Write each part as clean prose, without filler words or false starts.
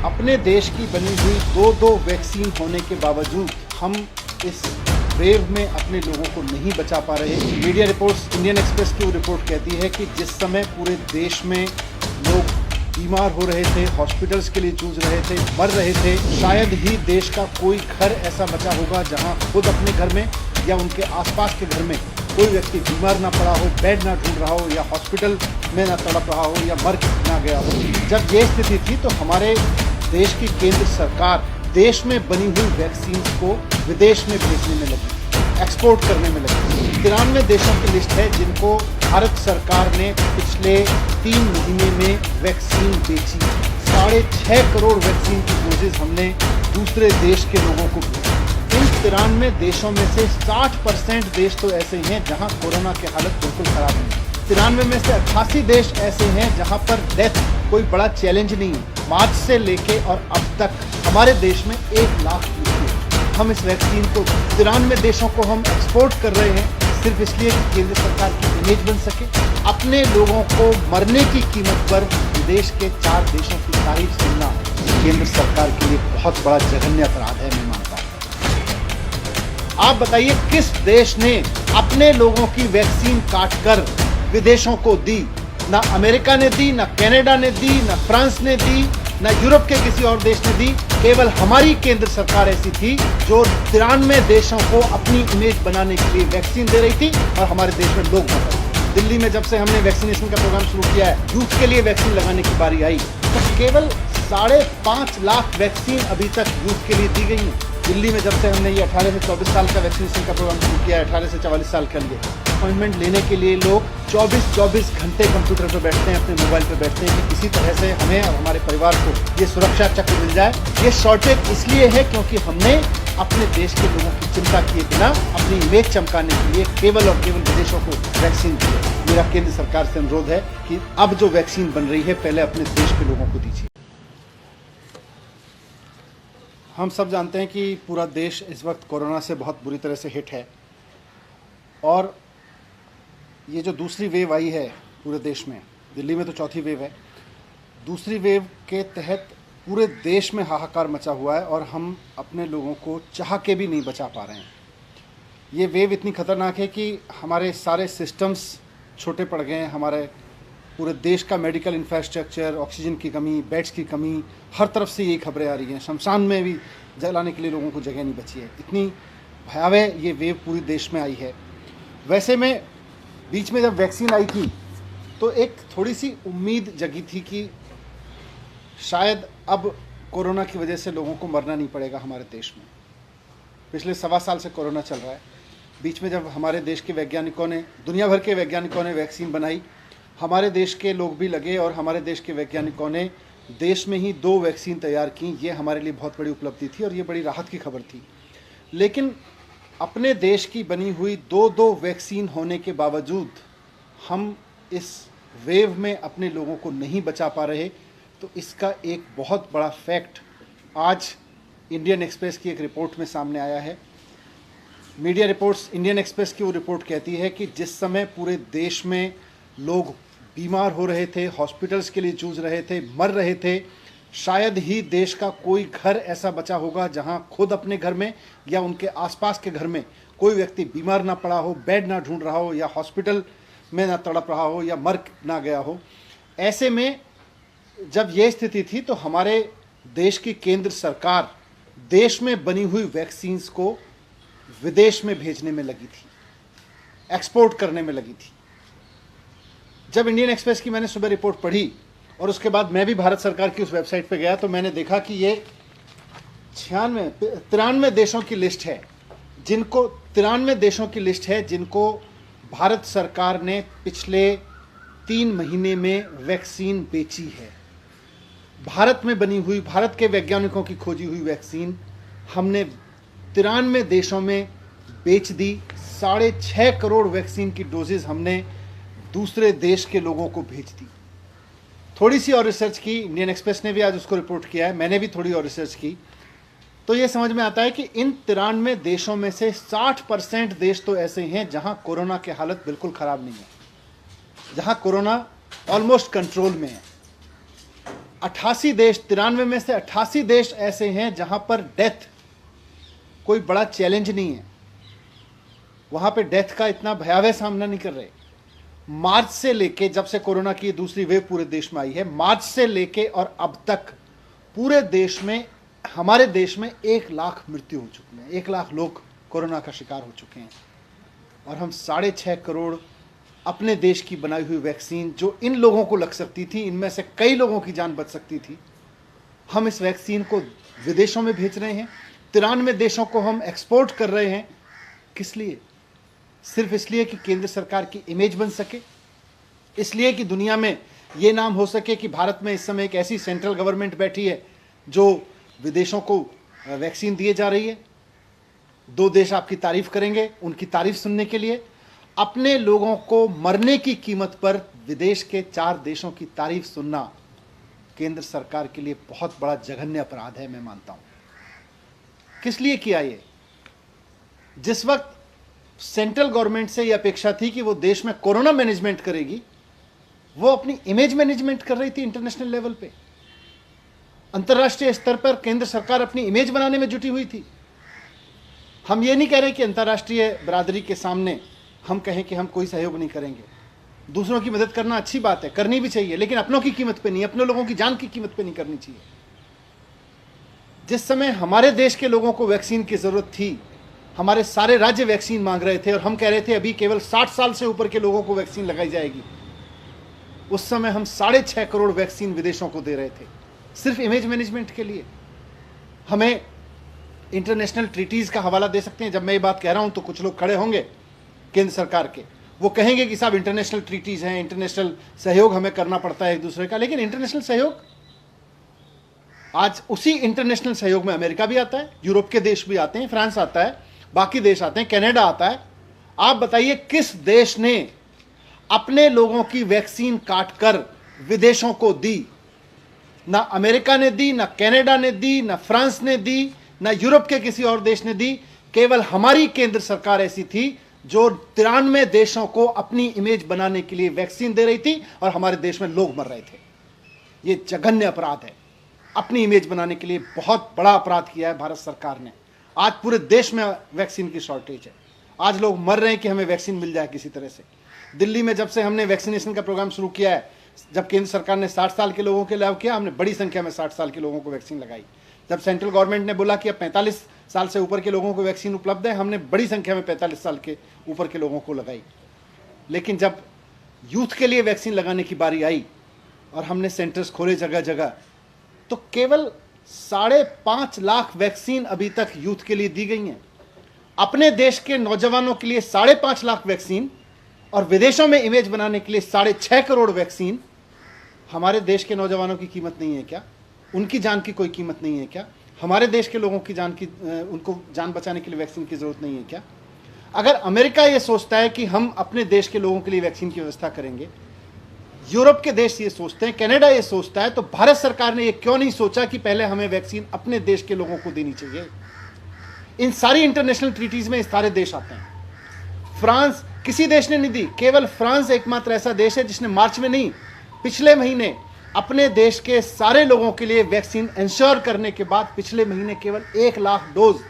अपने देश की बनी हुई दो वैक्सीन होने के बावजूद हम इस वेव में अपने लोगों को नहीं बचा पा रहे। मीडिया रिपोर्ट्स, इंडियन एक्सप्रेस की वो रिपोर्ट कहती है कि जिस समय पूरे देश में लोग बीमार हो रहे थे, हॉस्पिटल्स के लिए जूझ रहे थे, मर रहे थे, शायद ही देश का कोई घर ऐसा बचा होगा जहां खुद अपने घर में या उनके आसपास के घर में कोई व्यक्ति बीमार ना पड़ा हो, बेड ना ढूंढ रहा हो या हॉस्पिटल में ना तड़प रहा हो या मर ना गया हो। जब ये स्थिति थी तो हमारे देश की केंद्र सरकार देश में बनी हुई वैक्सीन को विदेश में भेजने में लगी, एक्सपोर्ट करने में लगी। 93 देशों की लिस्ट है जिनको भारत सरकार ने पिछले 3 महीने में वैक्सीन बेची। 6.5 करोड़ वैक्सीन की डोजेज हमने दूसरे देश के लोगों को दी। इन 93 देशों में से 60% देश तो ऐसे ही हैं जहां कोरोना की हालत बिल्कुल खराब नहीं है। 93 में से 88 देश ऐसे हैं जहां पर डेथ कोई बड़ा चैलेंज नहीं है। मार्च से लेके और अब तक हमारे देश में 1 लाख हुए। हम इस वैक्सीन को 93 देशों को हम एक्सपोर्ट कर रहे हैं सिर्फ इसलिए कि केंद्र सरकार की इमेज बन सके। अपने लोगों को मरने की कीमत पर विदेश के 4 देशों की तारीफ सुनना केंद्र सरकार के लिए बहुत बड़ा जघन्य अपराध है, मैं मानता हूं। आप बताइए किस देश ने अपने लोगों की वैक्सीन काटकर विदेशों को दी? ना अमेरिका ने दी, ना कनाडा ने दी, ना फ्रांस ने दी, ना यूरोप के किसी और देश ने दी। केवल हमारी केंद्र सरकार ऐसी थी जो 93 देशों को अपनी इमेज बनाने के लिए वैक्सीन दे रही थी और हमारे देश में लोग मर रहे थे। दिल्ली में जब से हमने वैक्सीनेशन का प्रोग्राम शुरू किया है, यूथ के लिए वैक्सीन लगाने की बारी आई तो केवल 5.5 लाख वैक्सीन अभी तक यूथ के लिए दी गई है। दिल्ली में जब से हमने ये 18 से 24 साल का वैक्सीनेशन का प्रोग्राम शुरू किया है, 18 से 44 साल के लिए अपॉइंटमेंट लेने के लिए लोग 24 घंटे कंप्यूटर पर बैठते हैं, अपने मोबाइल पर बैठते हैं कि किसी तरह से हमें और हमारे परिवार को ये सुरक्षा चक्र मिल जाए। ये शॉर्टेज इसलिए है क्योंकि हमने अपने देश के लोगों की चिंता किए बिना अपनी इमेज चमकाने के लिए केवल और केवल विदेशों को वैक्सीन दी। मेरा केंद्र सरकार से अनुरोध है कि अब जो वैक्सीन बन रही है पहले अपने देश के लोगों को दीजिए। हम सब जानते हैं कि पूरा देश इस वक्त कोरोना से बहुत बुरी तरह से हिट है और ये जो दूसरी वेव आई है पूरे देश में, दिल्ली में तो चौथी वेव है, दूसरी वेव के तहत पूरे देश में हाहाकार मचा हुआ है और हम अपने लोगों को चाह के भी नहीं बचा पा रहे हैं। ये वेव इतनी खतरनाक है कि हमारे सारे सिस्टम्स छोटे पड़ गए हैं। हमारे पूरे देश का मेडिकल इंफ्रास्ट्रक्चर, ऑक्सीजन की कमी, बेड्स की कमी, हर तरफ से यही खबरें आ रही हैं। शमशान में भी जलाने के लिए लोगों को जगह नहीं बची है। इतनी भयावह ये वेव पूरे देश में आई है। वैसे में बीच में जब वैक्सीन आई थी तो एक थोड़ी सी उम्मीद जगी थी कि शायद अब कोरोना की वजह से लोगों को मरना नहीं पड़ेगा हमारे देश में। पिछले 1.25 साल से कोरोना चल रहा है। बीच में जब हमारे देश के वैज्ञानिकों ने, दुनिया भर के वैज्ञानिकों ने वैक्सीन बनाई, हमारे देश के लोग भी लगे और हमारे देश के वैज्ञानिकों ने देश में ही 2 वैक्सीन तैयार की। ये हमारे लिए बहुत बड़ी उपलब्धि थी और ये बड़ी राहत की खबर थी। लेकिन अपने देश की बनी हुई दो वैक्सीन होने के बावजूद हम इस वेव में अपने लोगों को नहीं बचा पा रहे। तो इसका एक बहुत बड़ा फैक्ट आज इंडियन एक्सप्रेस की एक रिपोर्ट में सामने आया है। मीडिया रिपोर्ट्स, इंडियन एक्सप्रेस की वो रिपोर्ट कहती है कि जिस समय पूरे देश में लोग बीमार हो रहे थे, हॉस्पिटल्स के लिए जूझ रहे थे, मर रहे थे, शायद ही देश का कोई घर ऐसा बचा होगा जहां खुद अपने घर में या उनके आसपास के घर में कोई व्यक्ति बीमार ना पड़ा हो, बेड ना ढूंढ रहा हो या हॉस्पिटल में ना तड़प रहा हो या मर ना गया हो। ऐसे में जब ये स्थिति थी तो हमारे देश की केंद्र सरकार देश में बनी हुई वैक्सीन्स को विदेश में भेजने में लगी थी, एक्सपोर्ट करने में लगी थी। जब इंडियन एक्सप्रेस की मैंने सुबह रिपोर्ट पढ़ी और उसके बाद मैं भी भारत सरकार की उस वेबसाइट पर गया तो मैंने देखा कि ये 93 देशों की लिस्ट है जिनको 93 देशों की लिस्ट है जिनको भारत सरकार ने पिछले 3 महीने में वैक्सीन बेची है। भारत में बनी हुई, भारत के वैज्ञानिकों की खोजी हुई वैक्सीन हमने 93 देशों में बेच दी। 6.5 करोड़ वैक्सीन की डोजेज हमने दूसरे देश के लोगों को भेज दी। थोड़ी सी और रिसर्च की, इंडियन एक्सप्रेस ने भी आज उसको रिपोर्ट किया है, मैंने भी थोड़ी और रिसर्च की, तो ये समझ में आता है कि इन 93 देशों में से 60% देश तो ऐसे हैं जहां कोरोना की हालत बिल्कुल ख़राब नहीं है, जहां कोरोना ऑलमोस्ट कंट्रोल में है। 88 देश, 93 में से 88 देश ऐसे हैं जहां पर डेथ कोई बड़ा चैलेंज नहीं है, वहां पे डेथ का इतना भयावह सामना नहीं कर रहे। मार्च से लेके, जब से कोरोना की दूसरी वेव पूरे देश में आई है, मार्च से लेके और अब तक पूरे देश में, हमारे देश में 1 लाख मृत्यु हो चुकी है, 1 लाख लोग कोरोना का शिकार हो चुके हैं। और हम 6.5 करोड़ अपने देश की बनाई हुई वैक्सीन, जो इन लोगों को लग सकती थी, इनमें से कई लोगों की जान बच सकती थी, हम इस वैक्सीन को विदेशों में भेज रहे हैं। 93 देशों को हम एक्सपोर्ट कर रहे हैं। किस लिए? सिर्फ इसलिए कि केंद्र सरकार की इमेज बन सके, इसलिए कि दुनिया में ये नाम हो सके कि भारत में इस समय एक ऐसी सेंट्रल गवर्नमेंट बैठी है जो विदेशों को वैक्सीन दिए जा रही है। 2 देश आपकी तारीफ करेंगे, उनकी तारीफ सुनने के लिए। अपने लोगों को मरने की कीमत पर विदेश के 4 देशों की तारीफ सुनना केंद्र सरकार के लिए बहुत बड़ा जघन्य अपराध है, मैं मानता हूं। किस लिए किया ये? जिस वक्त सेंट्रल गवर्नमेंट से यह अपेक्षा थी कि वो देश में कोरोना मैनेजमेंट करेगी, वो अपनी इमेज मैनेजमेंट कर रही थी इंटरनेशनल लेवल पे। अंतर्राष्ट्रीय स्तर पर केंद्र सरकार अपनी इमेज बनाने में जुटी हुई थी। हम ये नहीं कह रहे कि अंतर्राष्ट्रीय बरादरी के सामने हम कहें कि हम कोई सहयोग नहीं करेंगे। दूसरों की मदद करना अच्छी बात है, करनी भी चाहिए, लेकिन अपनों की कीमत पे नहीं, अपने लोगों की जान की कीमत पे नहीं करनी चाहिए। जिस समय हमारे देश के लोगों को वैक्सीन की जरूरत थी, हमारे सारे राज्य वैक्सीन मांग रहे थे और हम कह रहे थे अभी केवल 60 साल से ऊपर के लोगों को वैक्सीन लगाई जाएगी, उस समय हम 6.5 करोड़ वैक्सीन विदेशों को दे रहे थे, सिर्फ इमेज मैनेजमेंट के लिए। हमें इंटरनेशनल ट्रीटीज का हवाला दे सकते हैं। जब मैं ये बात कह रहा हूं तो कुछ लोग खड़े होंगे केंद्र सरकार के, वो कहेंगे कि साहब इंटरनेशनल ट्रीटीज हैं, इंटरनेशनल सहयोग हमें करना पड़ता है एक दूसरे का। लेकिन इंटरनेशनल सहयोग, आज उसी इंटरनेशनल सहयोग में अमेरिका भी आता है, यूरोप के देश भी आते हैं, फ्रांस आता है, बाकी देश आते हैं, कनाडा आता है। आप बताइए किस देश ने अपने लोगों की वैक्सीन काटकर विदेशों को दी? ना अमेरिका ने दी, ना कनाडा ने दी, ना फ्रांस ने दी, ना यूरोप के किसी और देश ने दी। केवल हमारी केंद्र सरकार ऐसी थी जो 93 देशों को अपनी इमेज बनाने के लिए वैक्सीन दे रही थी और हमारे देश में लोग मर रहे थे। यह जघन्य अपराध है। अपनी इमेज बनाने के लिए बहुत बड़ा अपराध किया है भारत सरकार ने। आज पूरे देश में वैक्सीन की शॉर्टेज है। आज लोग मर रहे हैं कि हमें वैक्सीन मिल जाए किसी तरह से। दिल्ली में जब से हमने वैक्सीनेशन का प्रोग्राम शुरू किया है, जब केंद्र सरकार ने 60 साल के लोगों के लिए किया, हमने बड़ी संख्या में 60 साल के लोगों को वैक्सीन लगाई। जब सेंट्रल गवर्नमेंट ने बोला कि अब 45 साल से ऊपर के लोगों को वैक्सीन उपलब्ध है, हमने बड़ी संख्या में 45 साल के ऊपर के लोगों को लगाई। लेकिन जब यूथ के लिए वैक्सीन लगाने की बारी आई और हमने सेंटर्स खोले जगह जगह, तो केवल 5.5 लाख वैक्सीन अभी तक यूथ के लिए दी गई हैं। अपने देश के नौजवानों के लिए 5.5 लाख वैक्सीन और विदेशों में इमेज बनाने के लिए 6.5 करोड़ वैक्सीन। हमारे देश के नौजवानों की कीमत नहीं है क्या? उनकी जान की कोई कीमत नहीं है क्या? हमारे देश के लोगों की जान की, उनको जान बचाने के लिए वैक्सीन की जरूरत नहीं है क्या? अगर अमेरिका ये सोचता है कि हम अपने देश के लोगों के लिए वैक्सीन की व्यवस्था करेंगे, यूरोप के देश ये सोचते हैं, कनाडा ये सोचता है, तो भारत सरकार ने ये क्यों नहीं सोचा कि पहले हमें वैक्सीन अपने देश के लोगों को देनी चाहिए? इन सारी इंटरनेशनल ट्रीटीज में सारे देश आते हैं। फ्रांस, किसी देश ने नहीं दी, केवल फ्रांस एकमात्र ऐसा देश है जिसने मार्च में नहीं, पिछले महीने अपने देश के सारे लोगों के लिए वैक्सीन इंश्योर करने के बाद पिछले महीने केवल 1 लाख डोज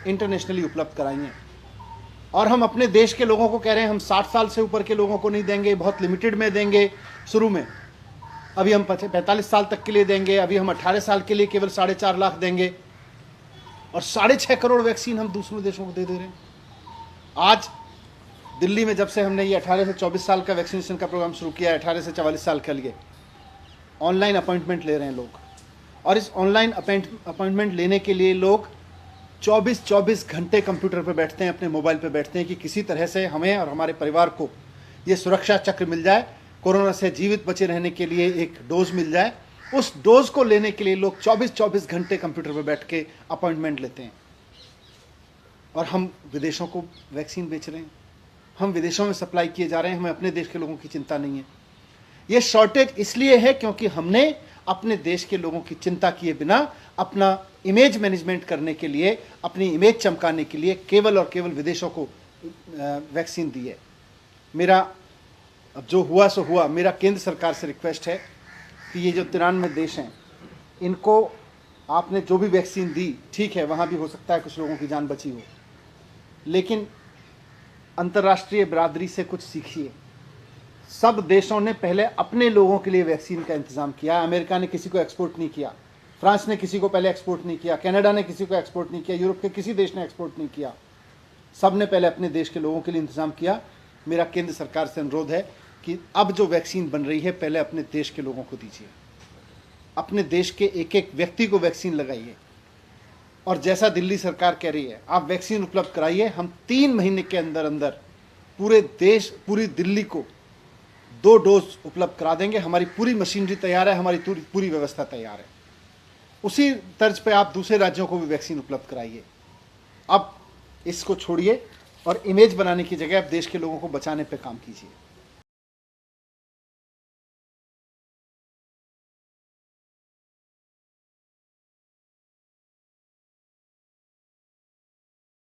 इंटरनेशनली उपलब्ध कराई हैं। और हम अपने देश के लोगों को कह रहे हैं हम 60 साल से ऊपर के लोगों को नहीं देंगे, बहुत लिमिटेड में देंगे शुरू में, अभी हम 45 साल तक के लिए देंगे, अभी हम 18 साल के लिए केवल 4.5 लाख देंगे, और 6.5 करोड़ वैक्सीन हम दूसरे देशों को दे रहे हैं। आज दिल्ली में जब से हमने ये 18 से 24 साल का वैक्सीनेशन का प्रोग्राम शुरू किया है, 18 से 44 साल के लिए ऑनलाइन अपॉइंटमेंट ले रहे हैं लोग, और इस ऑनलाइन अपॉइंटमेंट लेने के लिए लोग 24 घंटे कंप्यूटर पर बैठते हैं, अपने मोबाइल पर बैठते हैं कि किसी तरह से हमें और हमारे परिवार को ये सुरक्षा चक्र मिल जाए, कोरोना से जीवित बचे रहने के लिए एक डोज मिल जाए। उस डोज को लेने के लिए लोग 24 घंटे कंप्यूटर पर बैठ के अपॉइंटमेंट लेते हैं। और हम विदेशों को वैक्सीन बेच रहे हैं, हम विदेशों में सप्लाई किए जा रहे हैं, हमें अपने देश के लोगों की चिंता नहीं है। ये शॉर्टेज इसलिए है क्योंकि हमने अपने देश के लोगों की चिंता किए बिना अपना इमेज मैनेजमेंट करने के लिए, अपनी इमेज चमकाने के लिए केवल और केवल विदेशों को वैक्सीन दी है। मेरा अब जो हुआ सो हुआ, मेरा केंद्र सरकार से रिक्वेस्ट है कि ये जो 93 देश हैं, इनको आपने जो भी वैक्सीन दी, ठीक है, वहाँ भी हो सकता है कुछ लोगों की जान बची हो, लेकिन अंतर्राष्ट्रीय बिरादरी से कुछ सीखिए। सब देशों ने पहले अपने लोगों के लिए वैक्सीन का इंतज़ाम किया। अमेरिका ने किसी को एक्सपोर्ट नहीं किया, फ्रांस ने किसी को पहले एक्सपोर्ट नहीं किया, कनाडा ने किसी को एक्सपोर्ट नहीं किया, यूरोप के किसी देश ने एक्सपोर्ट नहीं किया। सब ने पहले अपने देश के लोगों के लिए इंतज़ाम किया। मेरा केंद्र सरकार से अनुरोध है कि अब जो वैक्सीन बन रही है, पहले अपने देश के लोगों को दीजिए, अपने देश के एक एक व्यक्ति को वैक्सीन लगाइए। और जैसा दिल्ली सरकार कह रही है, आप वैक्सीन उपलब्ध कराइए। हम 3 महीने के अंदर अंदर पूरे देश, पूरी दिल्ली को 2 डोज उपलब्ध करा देंगे। हमारी पूरी मशीनरी तैयार है, हमारी पूरी व्यवस्था तैयार है। उसी तर्ज पे आप दूसरे राज्यों को भी वैक्सीन उपलब्ध कराइए। अब इसको छोड़िए और इमेज बनाने की जगह अब देश के लोगों को बचाने पे काम कीजिए।